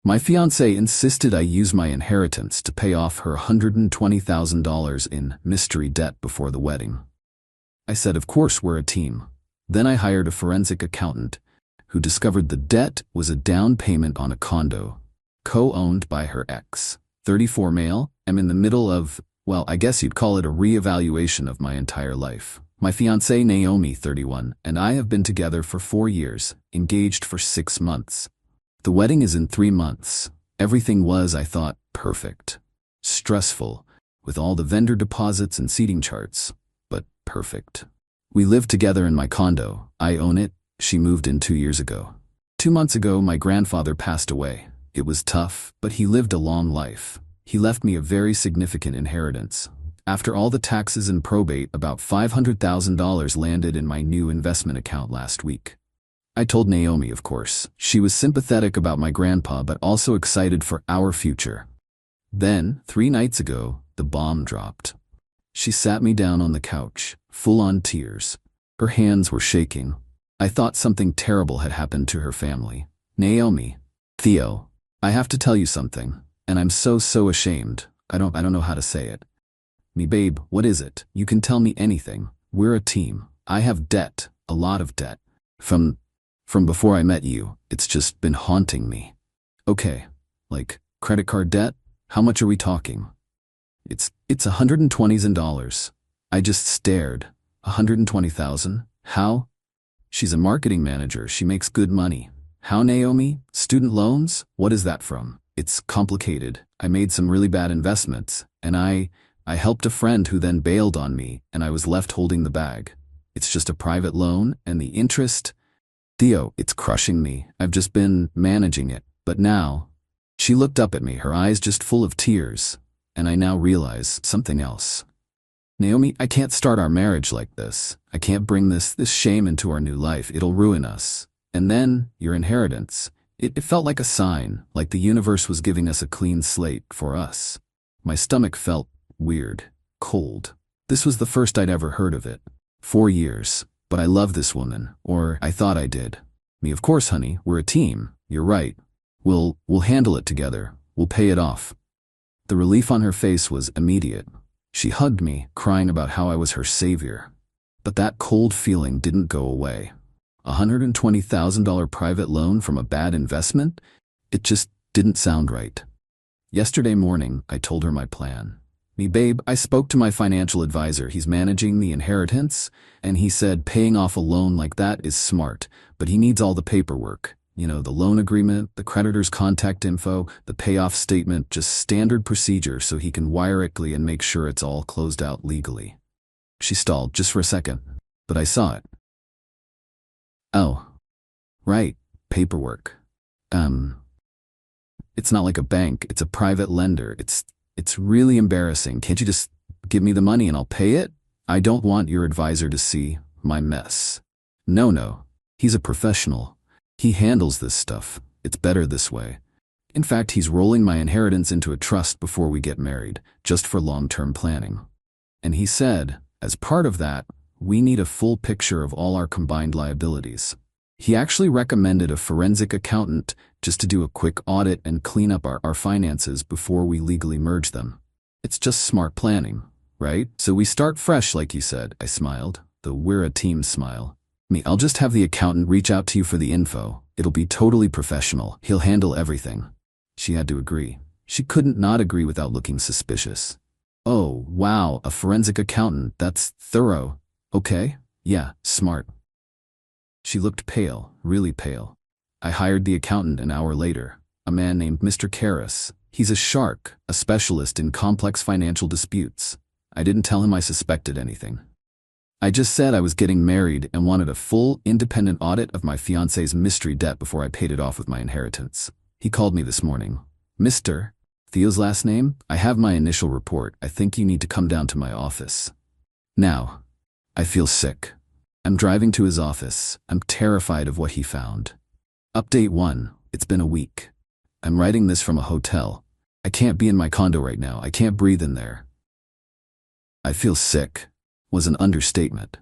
My fiancée insisted I use my inheritance to pay off her $120,000 in mystery debt before the wedding. I said, of course, we're a team. Then I hired a forensic accountant who discovered the debt was a down payment on a condo, co-owned by her ex. 34 male, I'm in the middle of, well, I guess you'd call it a re-evaluation of my entire life. My fiancée Naomi, 31, and I have been together for 4 years, engaged for 6 months. The wedding is in 3 months. Everything was, I thought, perfect. Stressful, with all the vendor deposits and seating charts, but perfect. We live together in my condo. I own it. She moved in 2 years ago. 2 months ago, my grandfather passed away. It was tough, but he lived a long life. He left me a very significant inheritance. After all the taxes and probate, about $500,000 landed in my new investment account last week. I told Naomi, of course. She was sympathetic about my grandpa, but also excited for our future. Then, 3 nights ago, the bomb dropped. She sat me down on the couch, full on tears. Her hands were shaking. I thought something terrible had happened to her family. Naomi, Theo, I have to tell you something, and I'm so ashamed. I don't know how to say it. Me, babe, what is it? You can tell me anything. We're a team. I have debt, a lot of debt. From before I met you, it's just been haunting me. Okay, like credit card debt? How much are we talking? It's $120s in dollars. I just stared. $120,000? How? She's a marketing manager. She makes good money. How, Naomi? Student loans? What is that from? It's complicated. I made some really bad investments, and I helped a friend who then bailed on me, and I was left holding the bag. It's just a private loan, and the interest... Theo, it's crushing me. I've just been managing it. But now... She looked up at me, her eyes just full of tears, and I now realize something else. Naomi, I can't start our marriage like this. I can't bring this shame into our new life. It'll ruin us. And then, your inheritance. It felt like a sign, like the universe was giving us a clean slate for us. My stomach felt weird, cold. This was the first I'd ever heard of it. 4 years. But I love this woman, or I thought I did. Me, of course, honey, we're a team. You're right. We'll handle it together. We'll pay it off. The relief on her face was immediate. She hugged me, crying about how I was her savior. But that cold feeling didn't go away. $120,000 private loan from a bad investment? It just didn't sound right. Yesterday morning, I told her my plan. Me, babe, I spoke to my financial advisor. He's managing the inheritance, and he said paying off a loan like that is smart, but he needs all the paperwork. You know, the loan agreement, the creditor's contact info, the payoff statement, just standard procedure so he can wire it and make sure it's all closed out legally. She stalled just for a second, but I saw it. Oh, right, paperwork. It's not like a bank, it's a private lender. It's really embarrassing. Can't you just give me the money and I'll pay it? I don't want your advisor to see my mess. No, he's a professional. He handles this stuff. It's better this way. In fact, he's rolling my inheritance into a trust before we get married, just for long-term planning. And he said, as part of that, we need a full picture of all our combined liabilities. He actually recommended a forensic accountant just to do a quick audit and clean up our finances before we legally merge them. It's just smart planning, right? So we start fresh, like you said. I smiled, the we're a team smile. I'll just have the accountant reach out to you for the info. It'll be totally professional. He'll handle everything. She had to agree. She couldn't not agree without looking suspicious. Oh, wow, a forensic accountant. That's thorough. Okay, yeah, smart. She looked pale, really pale. I hired the accountant an hour later, a man named Mr. Karras. He's a shark, a specialist in complex financial disputes. I didn't tell him I suspected anything. I just said I was getting married and wanted a full, independent audit of my fiancé's mystery debt before I paid it off with my inheritance. He called me this morning. Mr. Theo's last name? I have my initial report. I think you need to come down to my office. Now, I feel sick. I'm driving to his office. I'm terrified of what he found. Update 1. It's been a week. I'm writing this from a hotel. I can't be in my condo right now. I can't breathe in there. I feel sick was an understatement.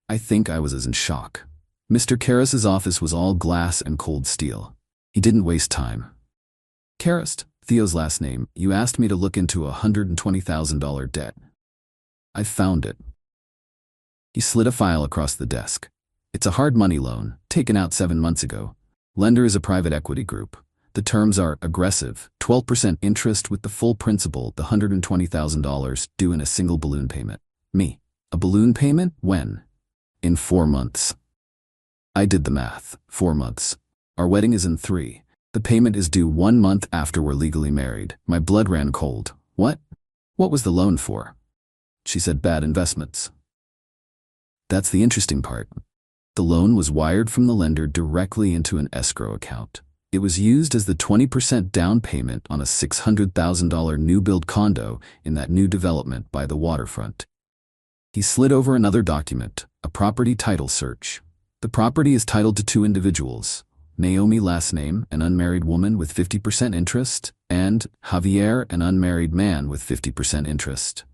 I think I was as in shock. Mr. Karras's office was all glass and cold steel. He didn't waste time. Karist, Theo's last name, you asked me to look into a $120,000 debt. I found it. He slid a file across the desk. It's a hard money loan, taken out 7 months ago. Lender is a private equity group. The terms are aggressive, 12% interest with the full principal, the $120,000 due in a single balloon payment. Me. A balloon payment? When? In 4 months. I did the math. 4 months. Our wedding is in 3. The payment is due 1 month after we're legally married. My blood ran cold. What? What was the loan for? She said bad investments. That's the interesting part. The loan was wired from the lender directly into an escrow account. It was used as the 20% down payment on a $600,000 new-build condo in that new development by the waterfront. He slid over another document, a property title search. The property is titled to 2 individuals, Naomi, last name, an unmarried woman with 50% interest, and Javier, an unmarried man with 50% interest.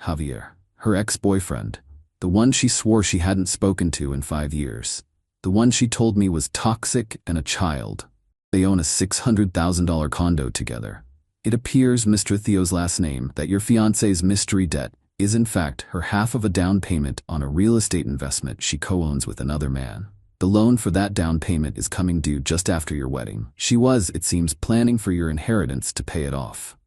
Javier, her ex-boyfriend, the one she swore she hadn't spoken to in 5 years. The one she told me was toxic and a child. They own a $600,000 condo together. It appears, Mr. Theo's last name, that your fiancée's mystery debt is in fact her half of a down payment on a real estate investment she co-owns with another man. The loan for that down payment is coming due just after your wedding. She was, it seems, planning for your inheritance to pay it off.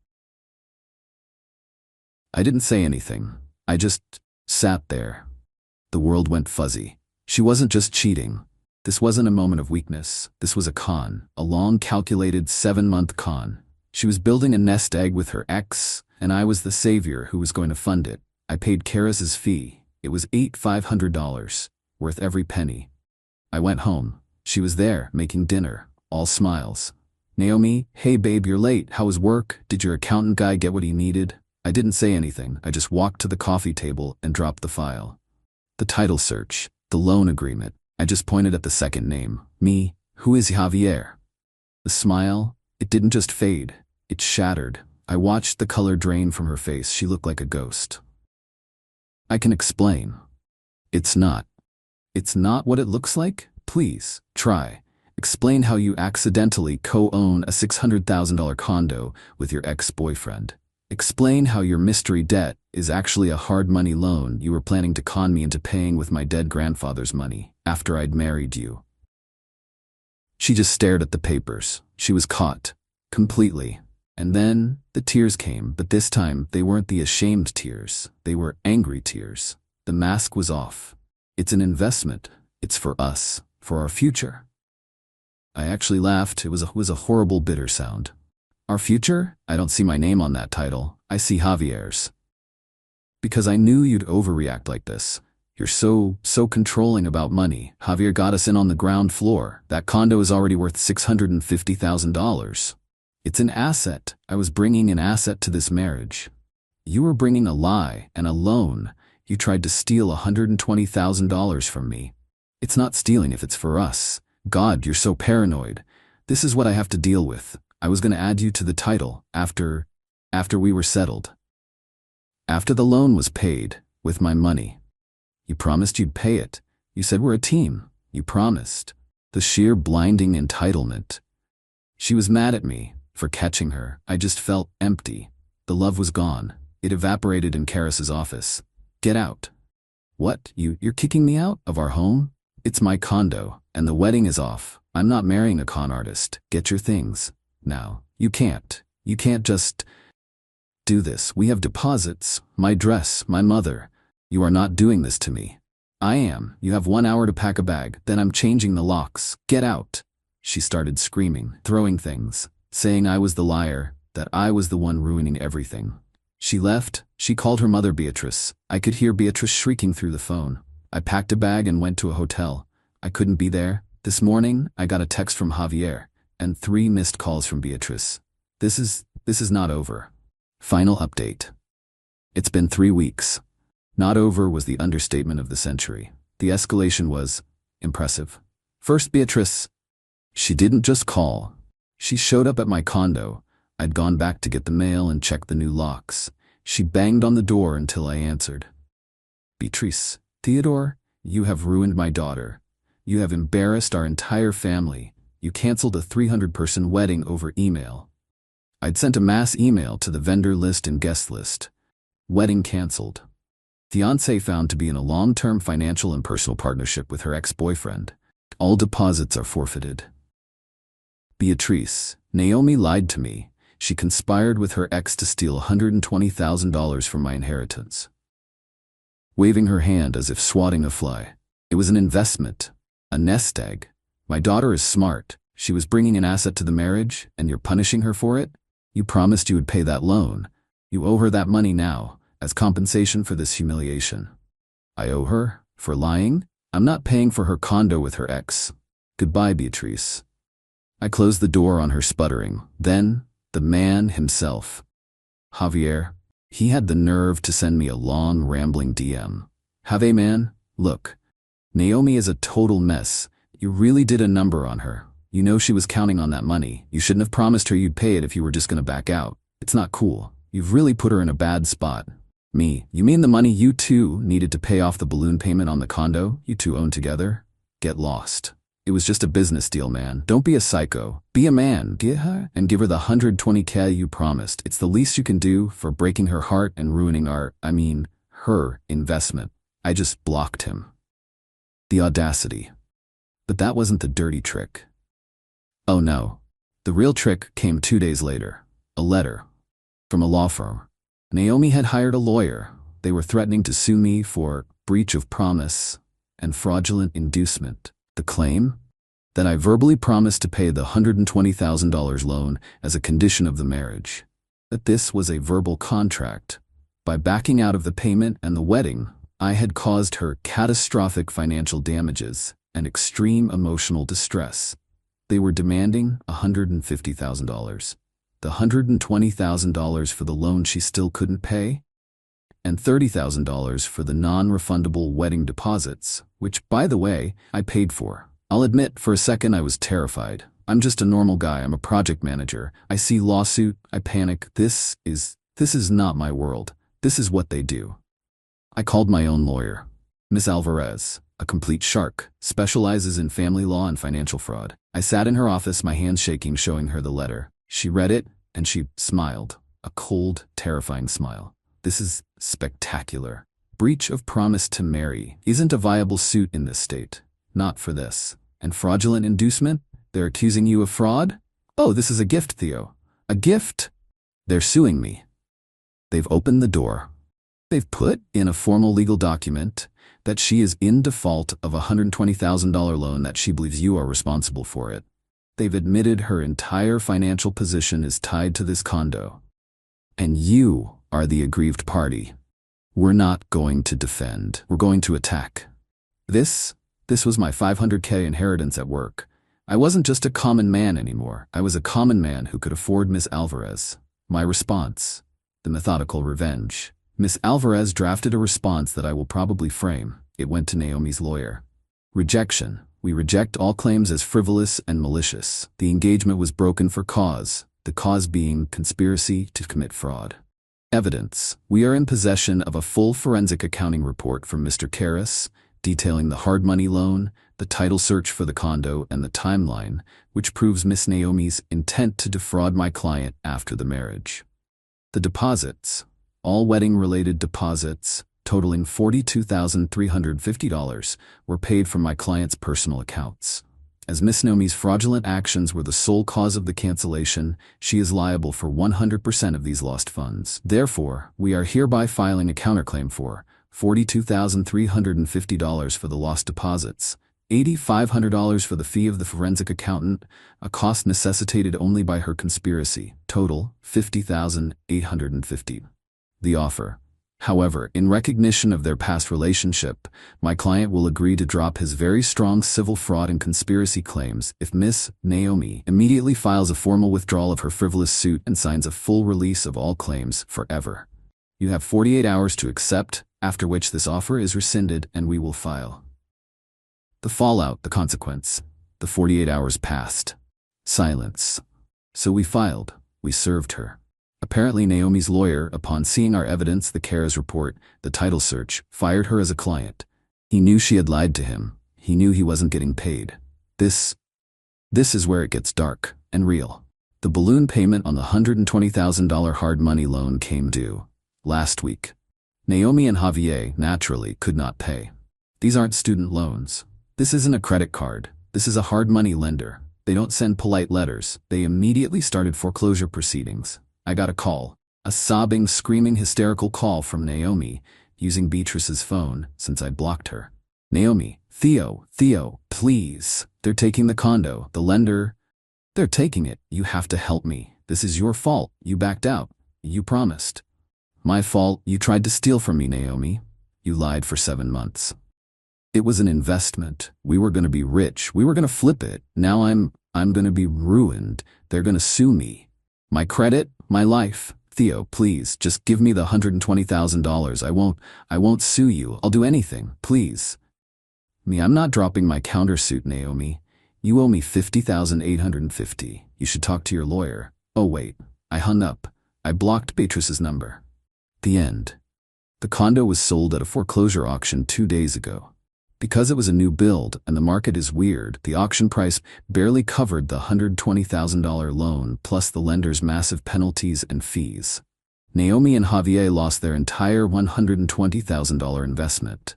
I didn't say anything. I just sat there. The world went fuzzy. She wasn't just cheating. This wasn't a moment of weakness. This was a con, a long calculated 7-month con. She was building a nest egg with her ex, and I was the savior who was going to fund it. I paid Karis's fee. It was $500, worth every penny. I went home. She was there, making dinner, all smiles. Naomi, hey babe, you're late. How was work? Did your accountant guy get what he needed? I didn't say anything. I just walked to the coffee table and dropped the file. The title search. The loan agreement. I just pointed at the second name. Me. Who is Javier? The smile, it didn't just fade. It shattered. I watched the color drain from her face. She looked like a ghost. I can explain. It's not. It's not what it looks like? Please, try. Explain how you accidentally co-own a $600,000 condo with your ex-boyfriend. Explain how your mystery debt is actually a hard money loan you were planning to con me into paying with my dead grandfather's money after I'd married you. She just stared at the papers. She was caught. Completely. And then the tears came, but this time they weren't the ashamed tears. They were angry tears. The mask was off. It's an investment. It's for us, for our future. I actually laughed. It was a horrible, bitter sound. Our future? I don't see my name on that title. I see Javier's. Because I knew you'd overreact like this. You're so controlling about money. Javier got us in on the ground floor. That condo is already worth $650,000. It's an asset. I was bringing an asset to this marriage. You were bringing a lie and a loan. You tried to steal $120,000 from me. It's not stealing if it's for us. God, you're so paranoid. This is what I have to deal with. I was going to add you to the title after we were settled. After the loan was paid, with my money. You promised you'd pay it. You said we're a team. You promised. The sheer blinding entitlement. She was mad at me for catching her. I just felt empty. The love was gone. It evaporated in Karis's office. Get out. What? You're kicking me out of our home? It's my condo, and the wedding is off. I'm not marrying a con artist. Get your things. Now, you can't just do this. We have deposits, my dress, my mother. You are not doing this to me. I am. You have 1 hour to pack a bag, then I'm changing the locks. Get out. She started screaming, throwing things, saying I was the liar, that I was the one ruining everything. She left. She called her mother Beatrice. I could hear Beatrice shrieking through the phone. I packed a bag and went to a hotel. I couldn't be there. This morning, I got a text from Javier and 3 missed calls from Beatrice. This is not over. Final update. It's been 3 weeks. Not over was the understatement of the century. The escalation was impressive. First, Beatrice. She didn't just call. She showed up at my condo. I'd gone back to get the mail and check the new locks. She banged on the door until I answered. Beatrice, Theodore, you have ruined my daughter. You have embarrassed our entire family. You canceled a 300-person wedding over email. I'd sent a mass email to the vendor list and guest list. Wedding canceled. Fiancée found to be in a long-term financial and personal partnership with her ex-boyfriend. All deposits are forfeited. Beatrice, Naomi lied to me. She conspired with her ex to steal $120,000 from my inheritance. Waving her hand as if swatting a fly. It was an investment, a nest egg. My daughter is smart. She was bringing an asset to the marriage, and you're punishing her for it? You promised you would pay that loan. You owe her that money now, as compensation for this humiliation. I owe her? For lying? I'm not paying for her condo with her ex. Goodbye, Beatrice. I closed the door on her sputtering. Then, the man himself. Javier. He had the nerve to send me a long, rambling DM. Have a man? Look. Naomi is a total mess. You really did a number on her. You know she was counting on that money. You shouldn't have promised her you'd pay it if you were just gonna back out. It's not cool. You've really put her in a bad spot. Me. You mean the money you two needed to pay off the balloon payment on the condo you two own together? Get lost. It was just a business deal, man. Don't be a psycho. Be a man. Get her and give her the $120K you promised. It's the least you can do for breaking her heart and ruining her investment. I just blocked him. The audacity. But that wasn't the dirty trick. Oh no. The real trick came 2 days later. A letter. From a law firm. Naomi had hired a lawyer. They were threatening to sue me for breach of promise and fraudulent inducement. The claim? That I verbally promised to pay the $120,000 loan as a condition of the marriage. That this was a verbal contract. By backing out of the payment and the wedding, I had caused her catastrophic financial damages and extreme emotional distress. They were demanding $150,000. The $120,000 for the loan she still couldn't pay, and $30,000 for the non-refundable wedding deposits, which, by the way, I paid for. I'll admit, for a second I was terrified. I'm just a normal guy. I'm a project manager. I see lawsuit, I panic. This is not my world. This is what they do. I called my own lawyer. Miss Alvarez, a complete shark, specializes in family law and financial fraud. I sat in her office, my hands shaking, showing her the letter. She read it, and she smiled. A cold, terrifying smile. This is spectacular. Breach of promise to marry isn't a viable suit in this state. Not for this. And fraudulent inducement? They're accusing you of fraud? Oh, this is a gift, Theo. A gift? They're suing me. They've opened the door. They've put in a formal legal document that she is in default of a $120,000 loan, that she believes you are responsible for it. They've admitted her entire financial position is tied to this condo. And you are the aggrieved party. We're not going to defend. We're going to attack. This was my $500K inheritance at work. I wasn't just a common man anymore. I was a common man who could afford Miss Alvarez. My response. The methodical revenge. Miss Alvarez drafted a response that I will probably frame. It went to Naomi's lawyer. Rejection. We reject all claims as frivolous and malicious. The engagement was broken for cause, the cause being conspiracy to commit fraud. Evidence. We are in possession of a full forensic accounting report from Mr. Karras, detailing the hard money loan, the title search for the condo, and the timeline, which proves Miss Naomi's intent to defraud my client after the marriage. The deposits. All wedding-related deposits, totaling $42,350, were paid from my client's personal accounts. As Miss Naomi's fraudulent actions were the sole cause of the cancellation, she is liable for 100% of these lost funds. Therefore, we are hereby filing a counterclaim for $42,350 for the lost deposits, $8,500 for the fee of the forensic accountant, a cost necessitated only by her conspiracy, total $50,850. The offer. However, in recognition of their past relationship, my client will agree to drop his very strong civil fraud and conspiracy claims if Miss Naomi immediately files a formal withdrawal of her frivolous suit and signs a full release of all claims forever. You have 48 hours to accept, after which this offer is rescinded and we will file. The fallout, the consequence. The 48 hours passed. Silence. So we filed. We served her. Apparently Naomi's lawyer, upon seeing our evidence, the Karras report, the title search, fired her as a client. He knew she had lied to him. He knew he wasn't getting paid. This This is where it gets dark and real. The balloon payment on the $120,000 hard money loan came due last week. Naomi and Javier, naturally, could not pay. These aren't student loans. This isn't a credit card. This is a hard money lender. They don't send polite letters. They immediately started foreclosure proceedings. I got a call. A sobbing, screaming, hysterical call from Naomi, using Beatrice's phone since I'd blocked her. Naomi, Theo, please. They're taking the condo. The lender. They're taking it. You have to help me. This is your fault. You backed out. You promised. My fault. You tried to steal from me, Naomi. You lied for 7 months. It was an investment. We were going to be rich. We were going to flip it. Now I'm going to be ruined. They're going to sue me. My credit, my life. Theo, please, just give me the $120,000. I won't sue you. I'll do anything, please. I'm not dropping my countersuit, Naomi. You owe me $50,850. You should talk to your lawyer. Oh wait, I hung up. I blocked Beatrice's number. The end. The condo was sold at a foreclosure auction 2 days ago. Because it was a new build and the market is weird, the auction price barely covered the $120,000 loan plus the lender's massive penalties and fees. Naomi and Javier lost their entire $120,000 investment.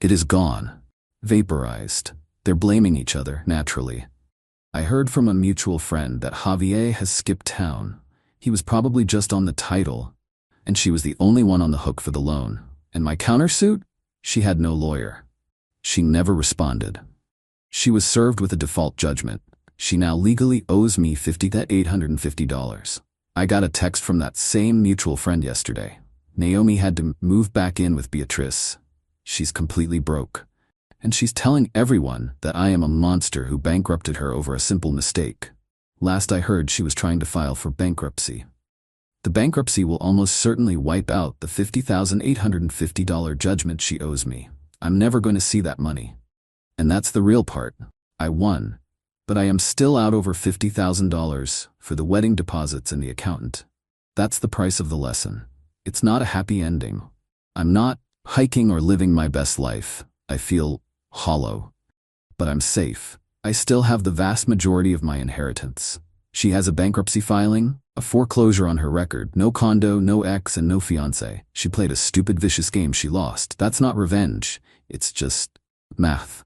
It is gone. Vaporized. They're blaming each other, naturally. I heard from a mutual friend that Javier has skipped town. He was probably just on the title, and she was the only one on the hook for the loan. And my countersuit? She had no lawyer. She never responded. She was served with a default judgment. She now legally owes me $50,850. I got a text from that same mutual friend yesterday. Naomi had to move back in with Beatrice. She's completely broke. And she's telling everyone that I am a monster who bankrupted her over a simple mistake. Last I heard, she was trying to file for bankruptcy. The bankruptcy will almost certainly wipe out the $50,850 judgment she owes me. I'm never going to see that money. And that's the real part. I won, but I am still out over $50,000 for the wedding deposits and the accountant. That's the price of the lesson. It's not a happy ending. I'm not hiking or living my best life. I feel hollow. But I'm safe. I still have the vast majority of my inheritance. She has a bankruptcy filing, a foreclosure on her record, no condo, no ex, and no fiancé. She played a stupid, vicious game. She lost. That's not revenge. It's just math.